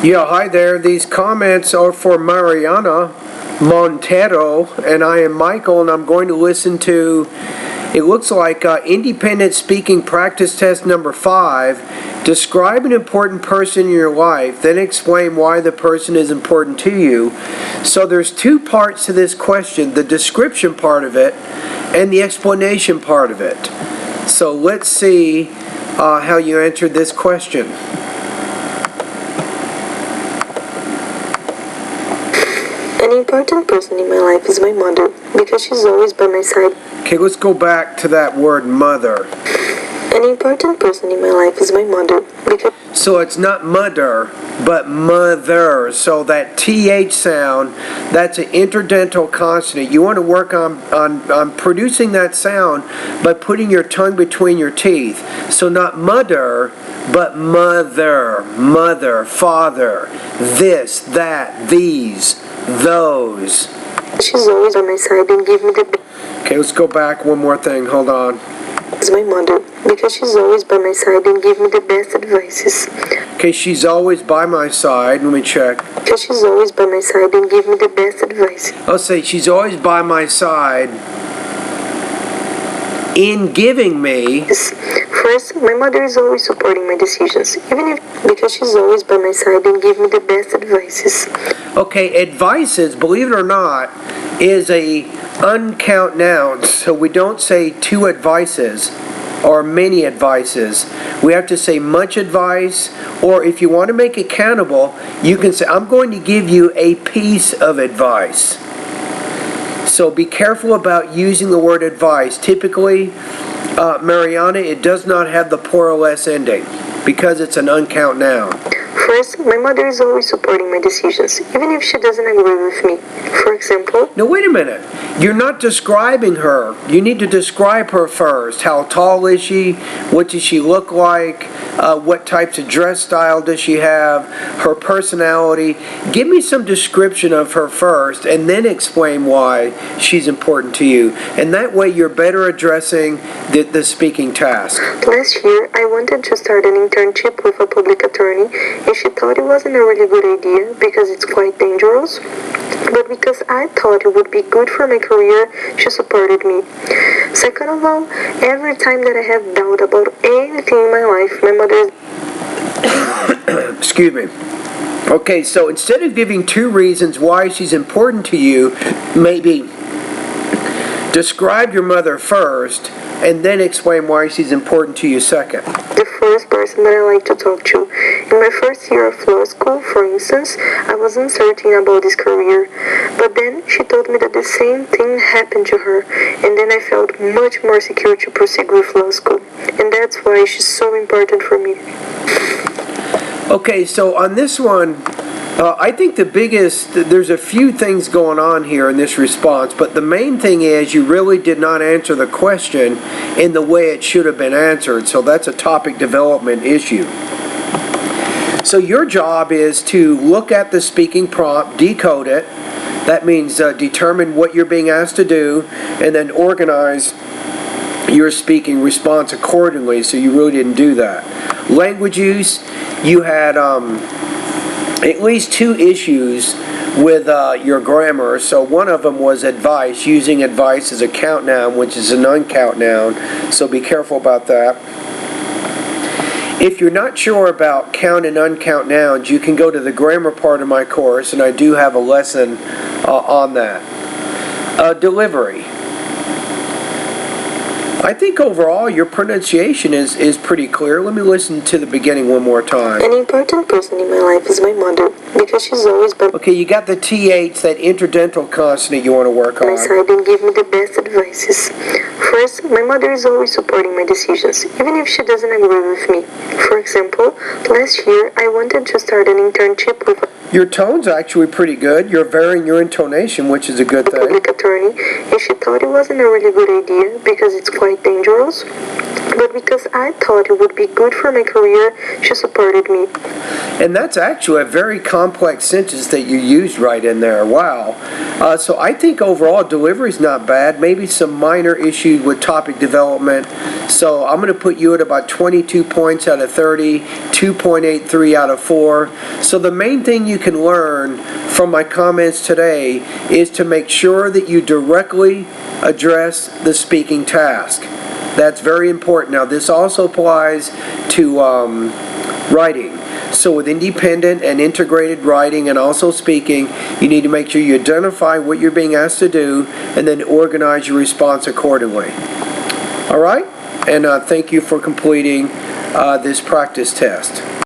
Yeah, hi there. These comments are for Mariana Montero, and I am Michael, and I'm going to listen to, it looks like Independent Speaking Practice Test number 5. Describe an important person in your life, then explain why the person is important to you. So there's two parts to this question, the description part of it and the explanation part of it. So let's see how you answered this question. An important person in my life is my mother, because she's always by my side. Okay, let's go back to that word mother. An important person in my life is my mother, because... So it's not mother, but mother. So that TH sound, that's an interdental consonant. You want to work on producing that sound by putting your tongue between your teeth. So not mother, but mother, mother, father, this, that, these, those. She's always on my side and give me the... Okay, let's go back one more thing. Hold on. Is my mother, because she's always by my side and give me the best advices. Okay, she's always by my side. Let me check. Because she's always by my side and give me the best advice. I'll say she's always by my side in giving me... First, my mother is always supporting my decisions, because she's always by my side and give me the best advices. Okay, advices, believe it or not, is a uncount noun, so we don't say two advices or many advices. We have to say much advice, or if you want to make it countable, you can say, I'm going to give you a piece of advice. So be careful about using the word advice. Typically, Mariana, it does not have the plural S ending because it's an uncount noun. First, my mother is always supporting my decisions, even if she doesn't agree with me. For example... Now wait a minute. You're not describing her. You need to describe her first. How tall is she? What does she look like? What types of dress style does she have? Her personality. Give me some description of her first, and then explain why she's important to you. And that way you're better addressing the speaking task. Last year, I wanted to start an internship with a public attorney, and she thought it wasn't a really good idea because it's quite dangerous. But because I thought it would be good for my career, she supported me. Second of all, every time that I have doubt about anything in my life, my mother is... Excuse me. Okay, so instead of giving two reasons why she's important to you, maybe describe your mother first, and then explain why she's important to you second. The first person that I like to talk to. In my first year of law school, for instance, I was uncertain about this career. But then she told me that the same thing happened to her, and then I felt much more secure to proceed with law school. And that's why she's so important for me. Okay, so on this one, I think there's a few things going on here in this response, but the main thing is you really did not answer the question in the way it should have been answered, so that's a topic development issue. So your job is to look at the speaking prompt, decode it, that means determine what you're being asked to do, and then organize your speaking response accordingly, so you really didn't do that. Language use, you had at least two issues with your grammar. So one of them was advice, using advice as a count noun, which is an uncount noun, so be careful about that. If you're not sure about count and uncount nouns, you can go to the grammar part of my course, and I do have a lesson on that. Delivery. I think overall your pronunciation is pretty clear. Let me listen to the beginning one more time. An important person in my life is my mother, because she's always by... Okay, you got the TH, that interdental consonant you want to work on. ...my side and give me the best advices. First, my mother is always supporting my decisions, even if she doesn't agree with me. For example, last year I wanted to start an internship with... Your tone's actually pretty good. You're varying your intonation, which is a good thing. ...public attorney, and she thought it wasn't a really good idea because it's quite dangerous. But because I thought it would be good for my career, she supported me. And that's actually a very complex sentence that you used right in there. Wow. So I think overall delivery's not bad. Maybe some minor issues with topic development. So I'm going to put you at about 22 points out of 30, 2.83 out of 4. So the main thing you can learn from my comments today is to make sure that you directly address the speaking task. That's very important. Now this also applies to writing. So with independent and integrated writing and also speaking, you need to make sure you identify what you're being asked to do and then organize your response accordingly. All right? And thank you for completing this practice test.